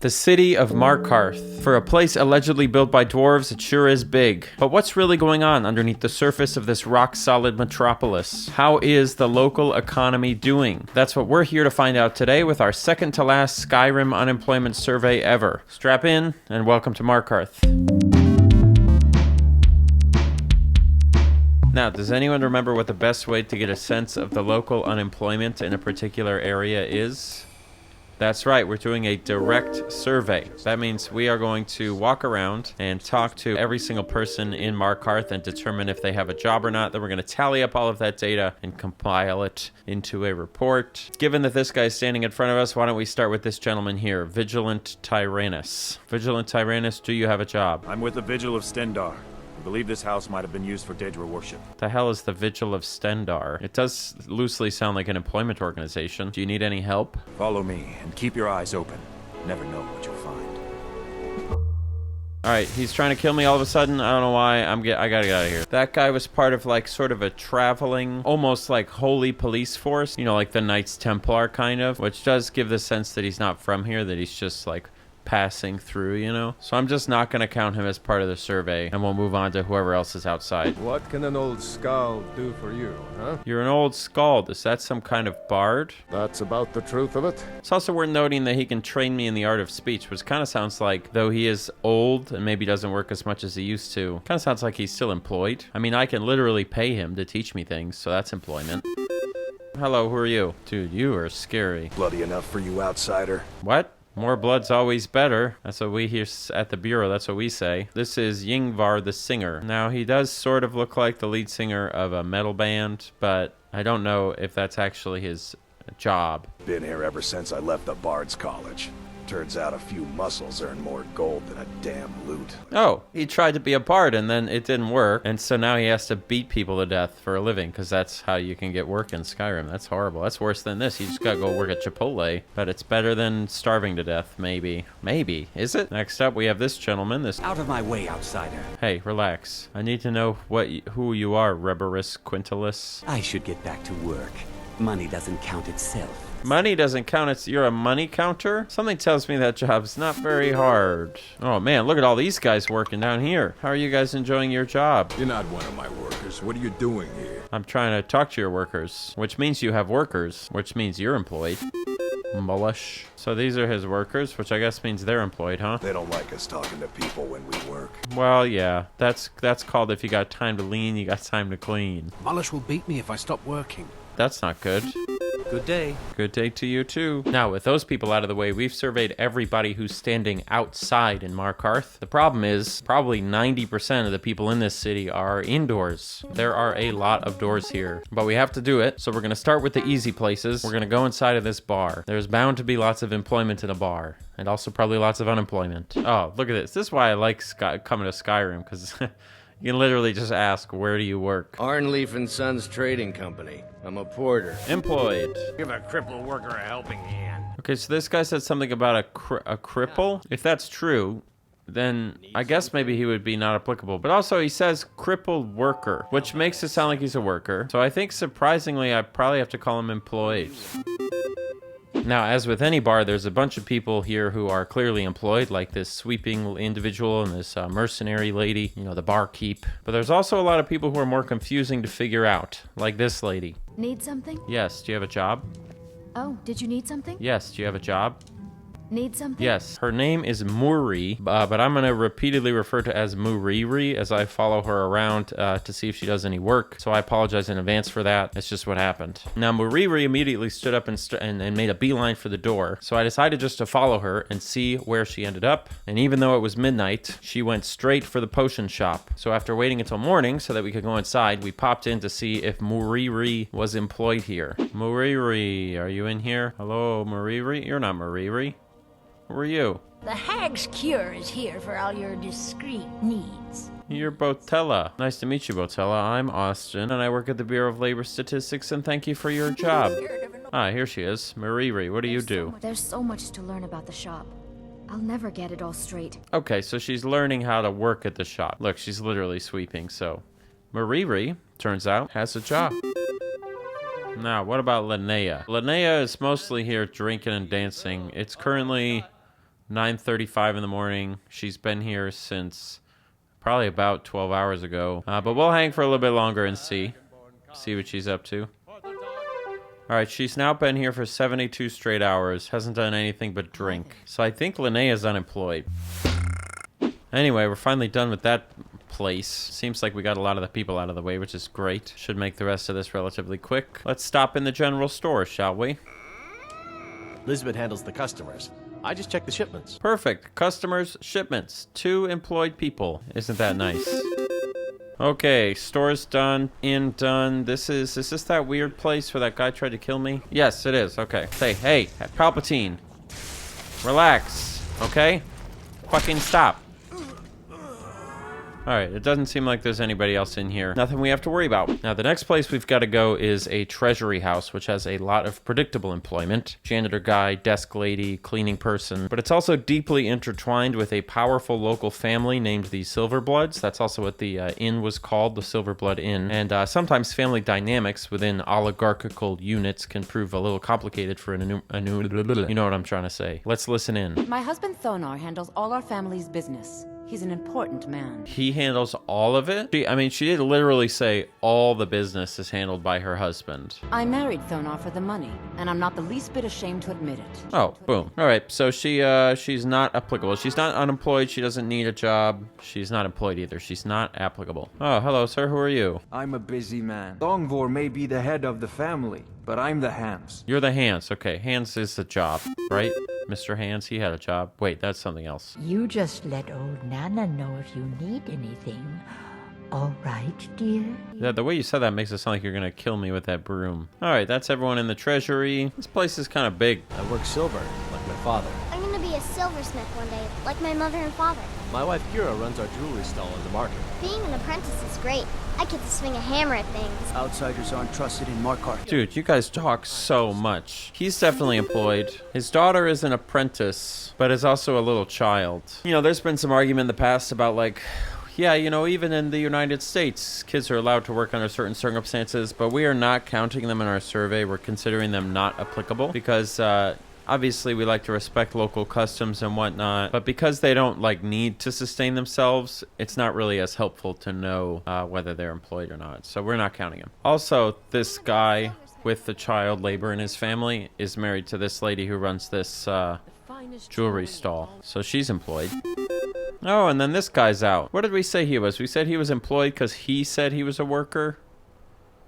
The city of Markarth. For a place allegedly built by dwarves, it sure is big. But what's really going on underneath the surface of this rock-solid metropolis? How is the local economy doing? That's what we're here to find out today with our second-to-last Skyrim unemployment survey ever. Strap in, and welcome to Markarth. Now, does anyone remember what the best way to get a sense of the local unemployment in a particular area is? That's right, we're doing a direct survey. That means we are going to walk around and talk to every single person in Markarth and determine if they have a job or not. Then we're going to tally up all of that data and compile it into a report. Given that this guy is standing in front of us, why don't we start with this gentleman here, Vigilant Tyrannus. Vigilant Tyrannus, do you have a job? I'm with the Vigil of Stendar. I believe this house might have been used for Daedra worship. The hell is the Vigil of Stendar? It does loosely sound like an employment organization. Do you need any help? Follow me and keep your eyes open. Never know what you'll find. Alright, he's trying to kill me all of a sudden. I don't know why. I gotta get out of here. That guy was part of like sort of a traveling, almost like holy police force. You know, like the Knights Templar kind of, which does give the sense that he's not from here, that he's just like passing through, you know? So I'm just not going to count him as part of the survey, and we'll move on to whoever else is outside. What can an old skald do for you, huh? You're an old skald. Is that some kind of bard? That's about the truth of it. It's also worth noting that he can train me in the art of speech, which kind of sounds like, though he is old and maybe doesn't work as much as he used to, kind of sounds like he's still employed. I mean, I can literally pay him to teach me things, so that's employment. Hello, who are you? Dude, you are scary. Bloody enough for you, outsider. What? More blood's always better. That's what we here at the Bureau, that's what we say. This is Yngvar the singer. Now, he does sort of look like the lead singer of a metal band, but I don't know if that's actually his job. Been here ever since I left the Bard's College. Turns out a few muscles earn more gold than a damn lute. Oh, he tried to be a bard and then it didn't work, and so now he has to beat people to death for a living, because that's how you can get work in Skyrim. That's horrible. That's worse than this. You just gotta go work at Chipotle, but it's better than starving to death, maybe. Maybe. Is it? Next up, we have this gentleman. This. Out of my way, outsider. Hey, relax. I need to know who you are, Reberus Quintilis. I should get back to work. Money doesn't count itself. Money doesn't count. You're a money counter? Something tells me that job's not very hard. Oh man, look at all these guys working down here. How are you guys enjoying your job? You're not one of my workers. What are you doing here? I'm trying to talk to your workers, which means you have workers, which means you're employed. Mullish. So these are his workers, which I guess means they're employed, huh? They don't like us talking to people when we work. Well, yeah. That's called if you got time to lean, you got time to clean. Mullish will beat me if I stop working. That's not good. Good day. Good day to you, too. Now, with those people out of the way, we've surveyed everybody who's standing outside in Markarth. The problem is, probably 90% of the people in this city are indoors. There are a lot of doors here, but we have to do it, so we're going to start with the easy places. We're going to go inside of this bar. There's bound to be lots of employment in a bar, and also probably lots of unemployment. Oh, look at this. This is why I like coming to Skyrim, because you can literally just ask, where do you work? Arnleaf and Sons Trading Company. I'm a porter. Employed. Give a crippled worker a helping hand. Okay, so this guy said something about a cripple. If that's true, then I guess maybe he would be not applicable. But also he says crippled worker, which makes it sound like he's a worker. So I think surprisingly, I probably have to call him employed. Now, as with any bar, there's a bunch of people here who are clearly employed, like this sweeping individual and this mercenary lady, you know, the barkeep. But there's also a lot of people who are more confusing to figure out, like this lady. Need something? Yes, do you have a job? Oh, did you need something? Yes, do you have a job? Need something? Yes. Her name is Muri, but I'm going to repeatedly refer to as Muriri as I follow her around to see if she does any work. So I apologize in advance for that. It's just what happened. Now, Muriri immediately stood up and made a beeline for the door. So I decided just to follow her and see where she ended up. And even though it was midnight, she went straight for the potion shop. So after waiting until morning so that we could go inside, we popped in to see if Muriri was employed here. Muriri, are you in here? Hello, Muriri? You're not Muriri. Who are you? The Hag's Cure is here for all your discreet needs. You're Botella. Nice to meet you, Botella. I'm Austin, and I work at the Bureau of Labor Statistics, and thank you for your job. Ah, here she is. Mariri, what do you do? There's so much to learn about the shop. I'll never get it all straight. Okay, so she's learning how to work at the shop. Look, she's literally sweeping, so... Mariri, turns out, has a job. Now, what about Linnea? Linnea is mostly here drinking and dancing. It's currently 9:35 in the morning. She's been here since probably about 12 hours ago. But we'll hang for a little bit longer and see what she's up to. All right, she's now been here for 72 straight hours. Hasn't done anything but drink. So I think Linnea's unemployed. Anyway, we're finally done with that place. Seems like we got a lot of the people out of the way, which is great. Should make the rest of this relatively quick. Let's stop in the general store, shall we? Elizabeth handles the customers. I just check the shipments. Perfect. Customers, shipments. 2 employed people. Isn't that nice? Okay, store's done. Inn done. Is this that weird place where that guy tried to kill me? Yes, it is. Okay. Hey, Palpatine. Relax. Okay? Fucking stop. Alright, it doesn't seem like there's anybody else in here. Nothing we have to worry about. Now, the next place we've got to go is a Treasury House, which has a lot of predictable employment. Janitor guy, desk lady, cleaning person. But it's also deeply intertwined with a powerful local family named the Silverbloods. That's also what the inn was called, the Silverblood Inn. And sometimes family dynamics within oligarchical units can prove a little complicated for you know what I'm trying to say. Let's listen in. My husband Thonar handles all our family's business. He's an important man. He handles all of it? She did literally say all the business is handled by her husband. I married Thonar for the money, and I'm not the least bit ashamed to admit it. Oh, boom. All right, so she's not applicable. She's not unemployed. She doesn't need a job. She's not employed either. She's not applicable. Oh, hello, sir. Who are you? I'm a busy man. Thongvor may be the head of the family, but I'm the hands. You're the hands. Okay, hands is the job, right? Mr. Hands, he had a job. Wait, that's something else. You just let old Nana know if you need anything. All right, dear? Yeah, the way you said that makes it sound like you're gonna kill me with that broom. All right, that's everyone in the treasury. This place is kind of big. I work silver, like my father. I'm gonna be a silversmith one day, like my mother and father. My wife Kira runs our jewelry stall in the market. Being an apprentice is great. I get to swing a hammer at things. Outsiders aren't trusted in Markarth. Dude, you guys talk so much. He's definitely employed. His daughter is an apprentice, but is also a little child. You know, there's been some argument in the past about like, yeah, you know, even in the United States, kids are allowed to work under certain circumstances, but we are not counting them in our survey. We're considering them not applicable because, obviously, we like to respect local customs and whatnot, but because they don't like need to sustain themselves, it's not really as helpful to know whether they're employed or not. So we're not counting them. Also, this guy with the child labor in his family is married to this lady who runs this jewelry stall. So she's employed. Oh, and then this guy's out. What did we say he was? We said he was employed because he said he was a worker?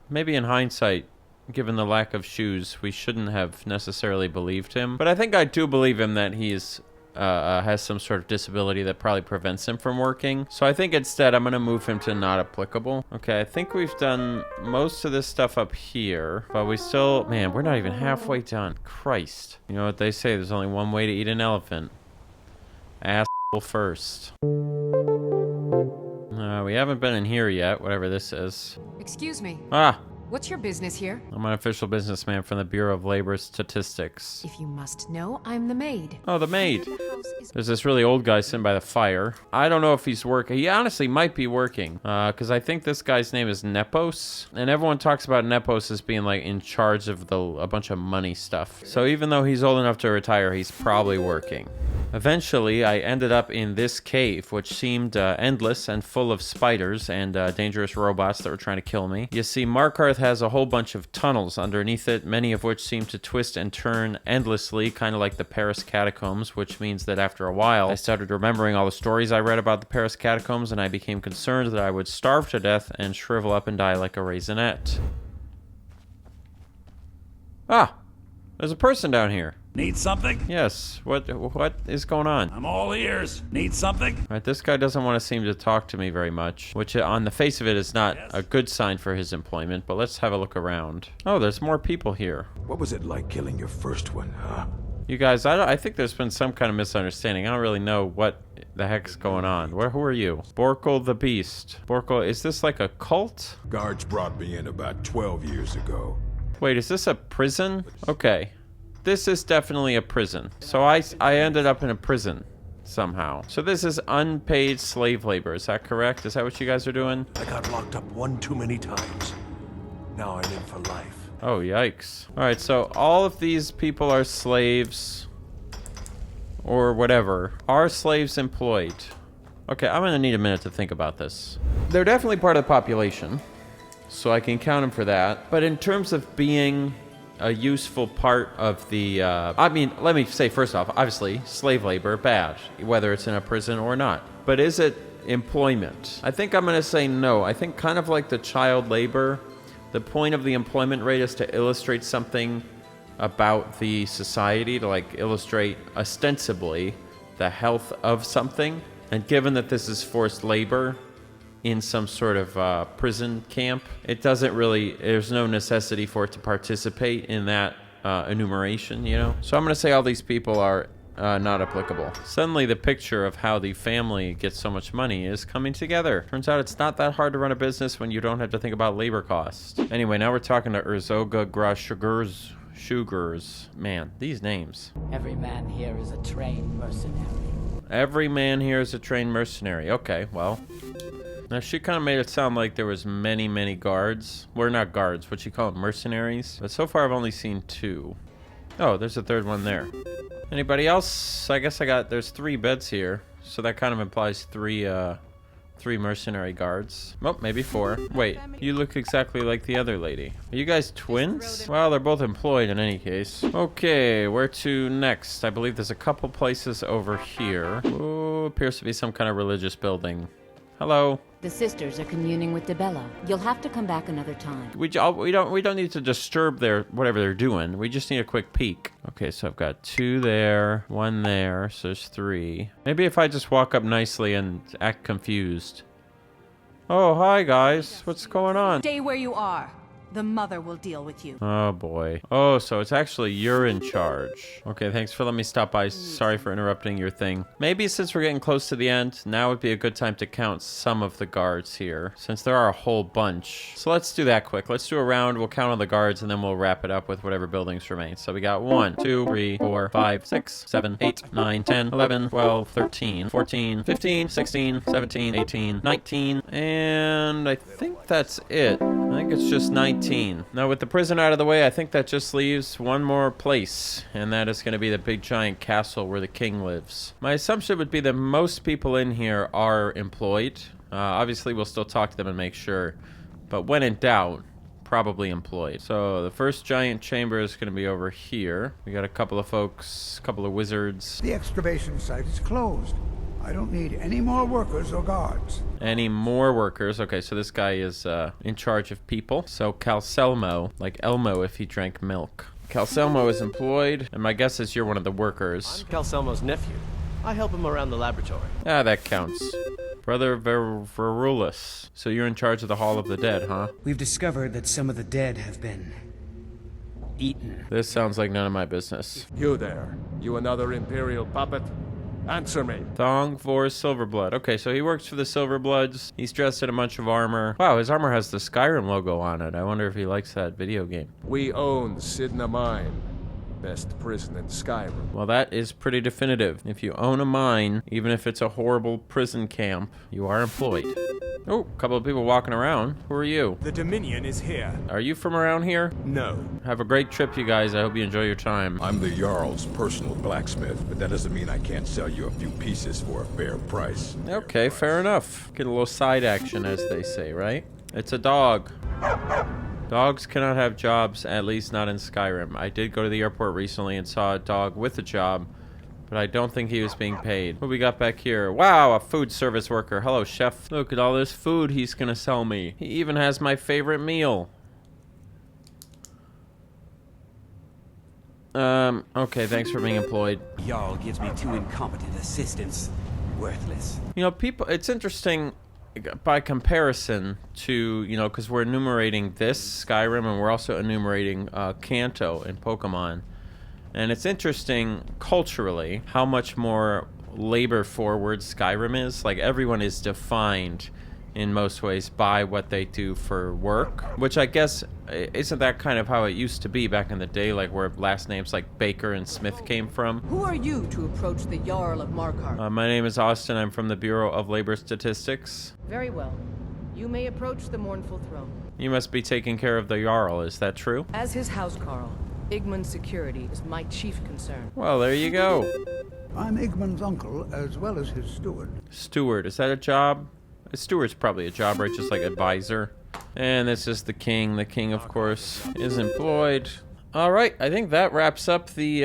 Maybe in hindsight, given the lack of shoes, we shouldn't have necessarily believed him. But I think I do believe him that he's has some sort of disability that probably prevents him from working. So I think instead I'm going to move him to not applicable. Okay, I think we've done most of this stuff up here, but we still... Man, we're not even halfway done. Christ. You know what they say, there's only one way to eat an elephant. Asshole first. We haven't been in here yet, whatever this is. Excuse me. Ah! What's your business here? I'm an official businessman from the Bureau of Labor Statistics. If you must know, I'm the maid. Oh, the maid. There's this really old guy sitting by the fire. I don't know if he's working. He honestly might be working. Because I think this guy's name is Nepos. And everyone talks about Nepos as being like in charge of a bunch of money stuff. So even though he's old enough to retire, he's probably working. Eventually, I ended up in this cave, which seemed endless and full of spiders and dangerous robots that were trying to kill me. You see, Markarth has a whole bunch of tunnels underneath it, many of which seem to twist and turn endlessly, kind of like the Paris catacombs, which means that after a while, I started remembering all the stories I read about the Paris catacombs, and I became concerned that I would starve to death and shrivel up and die like a raisinette. Ah! There's a person down here. Need something? Yes. What is going on? I'm all ears. Need something? All right, this guy doesn't want to seem to talk to me very much, which on the face of it is not a good sign for his employment, but let's have a look around. Oh, there's more people here. What was it like killing your first one, huh? You guys, I think there's been some kind of misunderstanding. I don't really know what the heck's going on. Who are you? Borkle the Beast. Borkle, is this like a cult? Guards brought me in about 12 years ago. Wait, is this a prison? Okay. This is definitely a prison. So I ended up in a prison somehow. So this is unpaid slave labor. Is that correct? Is that what you guys are doing? I got locked up one too many times. Now I'm in for life. Oh, yikes. All right, so all of these people are slaves. or whatever. Are slaves employed? Okay, I'm gonna need a minute to think about this. They're definitely part of the population, so I can count them for that. But in terms of being a useful part of the, I mean, let me say first off, obviously, slave labor, bad, whether it's in a prison or not. But is it employment? I think I'm gonna say no. I think kind of like the child labor, the point of the employment rate is to illustrate something about the society, to like illustrate ostensibly the health of something. And given that this is forced labor in some sort of prison camp, it doesn't really, there's no necessity for it to participate in that enumeration, you know? So I'm gonna say all these people are not applicable. Suddenly the picture of how the family gets so much money is coming together. Turns out it's not that hard to run a business when you don't have to think about labor costs. Anyway, now we're talking to Urzoga Sugars. Man, these names. Every man here is a trained mercenary. Every man here is a trained mercenary. Okay, well. Now, she kind of made it sound like there was many guards. Well, not guards, what you call them, mercenaries. But so far, I've only seen 2. Oh, there's a third one there. Anybody else? I guess there's 3 beds here. So that kind of implies 3 mercenary guards. Oh, maybe 4. Wait, you look exactly like the other lady. Are you guys twins? Well, they're both employed in any case. Okay, where to next? I believe there's a couple places over here. Oh, appears to be some kind of religious building. Hello. The sisters are communing with DeBella. You'll have to come back another time. We don't need to disturb their whatever they're doing. We just need a quick peek. Okay, so I've got 2 there, 1 there, so there's 3. Maybe if I just walk up nicely and act confused. Oh, hi guys. What's going on? Stay where you are. The mother will deal with you. Oh boy. Oh, so it's actually you're in charge. Okay, thanks for letting me stop by. Sorry for interrupting your thing. Maybe since we're getting close to the end, now would be a good time to count some of the guards here, since there are a whole bunch. So let's do that quick. Let's do a round. We'll count on the guards, and then we'll wrap it up with whatever buildings remain. So we got 1, 2, 3, 4, 5, 6, 7, 8, 9, 10, 11, 12, 13, 14, 15, 16, 17, 18, 19, and I think that's it. I think it's just 19. Now with the prison out of the way, I think that just leaves one more place, and that is going to be the big giant castle where the king lives. My assumption would be that most people in here are employed. Obviously we'll still talk to them and make sure, but when in doubt, probably employed. So the first giant chamber is going to be over here. We got a couple of folks, a couple of wizards. The excavation site is closed. I don't need any more workers or guards. Any more workers? Okay, so this guy is in charge of people. So Calcelmo, like Elmo if he drank milk. Calcelmo is employed, and my guess is you're one of the workers. I'm Calcelmo's nephew. I help him around the laboratory. Ah, that counts. Brother Verulus. So you're in charge of the Hall of the Dead, huh? We've discovered that some of the dead have been eaten. This sounds like none of my business. You there. You another Imperial puppet? Answer me. Thong for Silverblood. Okay, so he works for the Silverbloods. He's dressed in a bunch of armor. Wow, his armor has the Skyrim logo on it. I wonder if he likes that video game. We own Sidna Mine. Best prison in Skyrim. Well, that is pretty definitive. If you own a mine, even if it's a horrible prison camp, you are employed. Oh, a couple of people walking around. Who are you? The Dominion is here. Are you from around here? No. Have a great trip, you guys. I hope you enjoy your time. I'm the Yarl's personal blacksmith, but that doesn't mean I can't sell you a few pieces for a fair price. Okay, fair enough. Get a little side action, as they say, right? It's a dog. Dogs cannot have jobs, at least not in Skyrim. I did go to the airport recently and saw a dog with a job, but I don't think he was being paid. What we got back here? Wow, a food service worker. Hello, chef. Look at all this food he's gonna sell me. He even has my favorite meal. Okay, thanks for being employed. Yarl gives me 2 incompetent assistants. Worthless. You know, people, it's interesting by comparison to, you know, because we're enumerating this Skyrim and we're also enumerating Kanto in Pokemon. And it's interesting culturally how much more labor forward Skyrim is. Like, everyone is defined in most ways by what they do for work, which I guess isn't that kind of how it used to be back in the day, like where last names like Baker and Smith came from. Who are you to approach the Yarl of Markarth? My name is Austin. I'm from the Bureau of Labor Statistics. Very well. You may approach the mournful throne. You must be taking care of the Yarl, is that true? As his housecarl, Igman's security is my chief concern. Well, there you go. I'm Igman's uncle, as well as his steward. Steward, is that a job? A steward's probably a job, right? Just like advisor. And this is the king. The king, of course, is employed. All right, I think that wraps up the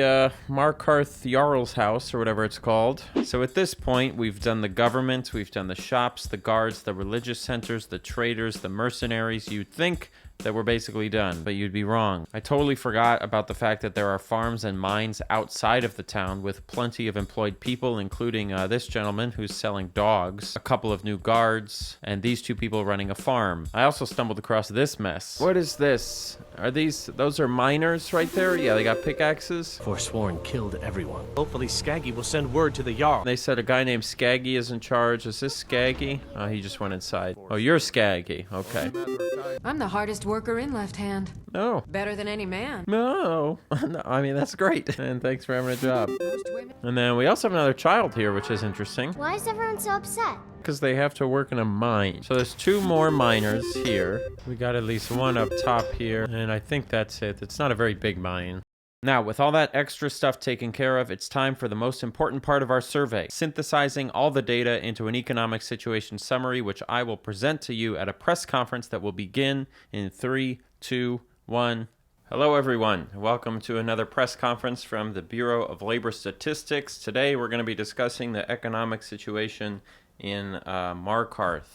Markarth Yarl's house, or whatever it's called. So at this point, we've done the government, we've done the shops, the guards, the religious centers, the traders, the mercenaries. You'd think that we're basically done, but you'd be wrong. I totally forgot about the fact that there are farms and mines outside of the town with plenty of employed people, including this gentleman who's selling dogs, a couple of new guards, and these two people running a farm. I also stumbled across this mess. What is this? Those are miners right there? Yeah, they got pickaxes. Forsworn killed everyone. Hopefully Skaggy will send word to the Yarl. They said a guy named Skaggy is in charge. Is this Skaggy? Oh, he just went inside. Oh, you're Skaggy. Okay. I'm the hardest worker in Left Hand. No. Better than any man. No. No, I mean, that's great. And thanks for having a job. And then we also have another child here, which is interesting. Why is everyone so upset? Because they have to work in a mine. So there's two more miners here. We got at least one up top here. And I think that's it. It's not a very big mine. Now, with all that extra stuff taken care of, it's time for the most important part of our survey, synthesizing all the data into an economic situation summary, which I will present to you at a press conference that will begin in 3, 2, 1. Hello, everyone. Welcome to another press conference from the Bureau of Labor Statistics. Today, we're going to be discussing the economic situation in Markarth.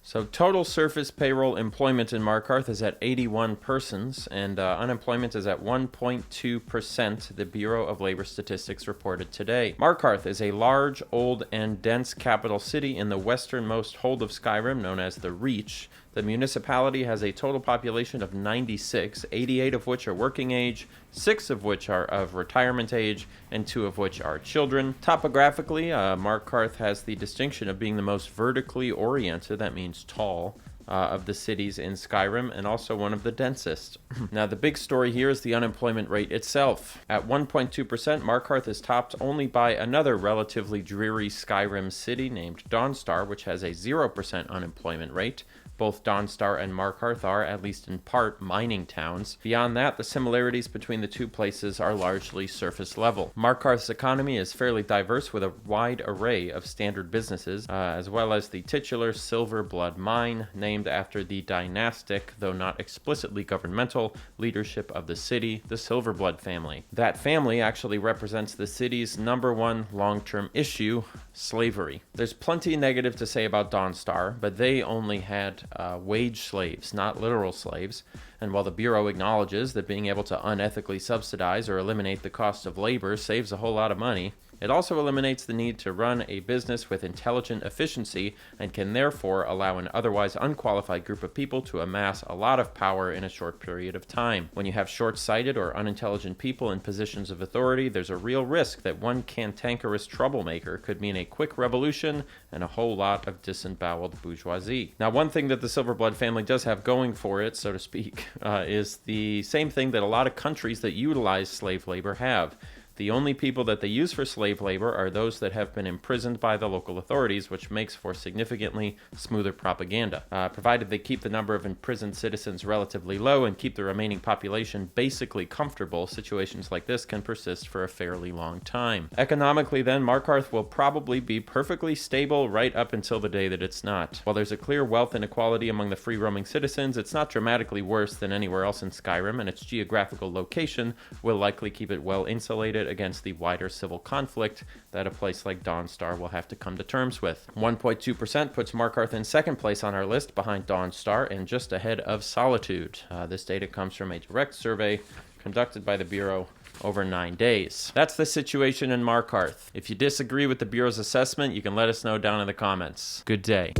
So total surface payroll employment in Markarth is at 81 persons, and unemployment is at 1.2%, the Bureau of Labor Statistics reported today. Markarth is a large, old, and dense capital city in the westernmost hold of Skyrim, known as the Reach. The municipality has a total population of 96, 88 of which are working age, 6 of which are of retirement age, and 2 of which are children. Topographically, Markarth has the distinction of being the most vertically oriented, that means tall, of the cities in Skyrim, and also one of the densest. Now, the big story here is the unemployment rate itself. At 1.2%, Markarth is topped only by another relatively dreary Skyrim city named Dawnstar, which has a 0% unemployment rate. Both Dawnstar and Markarth are, at least in part, mining towns. Beyond that, the similarities between the two places are largely surface level. Markarth's economy is fairly diverse with a wide array of standard businesses, as well as the titular Silver Blood mine, named after the dynastic, though not explicitly governmental, leadership of the city, the Silver Blood family. That family actually represents the city's #1 long-term issue, slavery. There's plenty negative to say about Dawnstar, but they only had wage slaves, not literal slaves. And while the Bureau acknowledges that being able to unethically subsidize or eliminate the cost of labor saves a whole lot of money, it also eliminates the need to run a business with intelligent efficiency and can therefore allow an otherwise unqualified group of people to amass a lot of power in a short period of time. When you have short-sighted or unintelligent people in positions of authority, there's a real risk that one cantankerous troublemaker could mean a quick revolution and a whole lot of disemboweled bourgeoisie. Now, one thing that the Silverblood family does have going for it, so to speak, is the same thing that a lot of countries that utilize slave labor have. The only people that they use for slave labor are those that have been imprisoned by the local authorities, which makes for significantly smoother propaganda. Provided they keep the number of imprisoned citizens relatively low and keep the remaining population basically comfortable, situations like this can persist for a fairly long time. Economically, then, Markarth will probably be perfectly stable right up until the day that it's not. While there's a clear wealth inequality among the free-roaming citizens, it's not dramatically worse than anywhere else in Skyrim, and its geographical location will likely keep it well insulated against the wider civil conflict that a place like Dawnstar will have to come to terms with. 1.2% puts Markarth in second place on our list, behind Dawnstar and just ahead of Solitude. This data comes from a direct survey conducted by the Bureau over 9 days. That's the situation in Markarth. If you disagree with the Bureau's assessment, you can let us know down in the comments. Good day.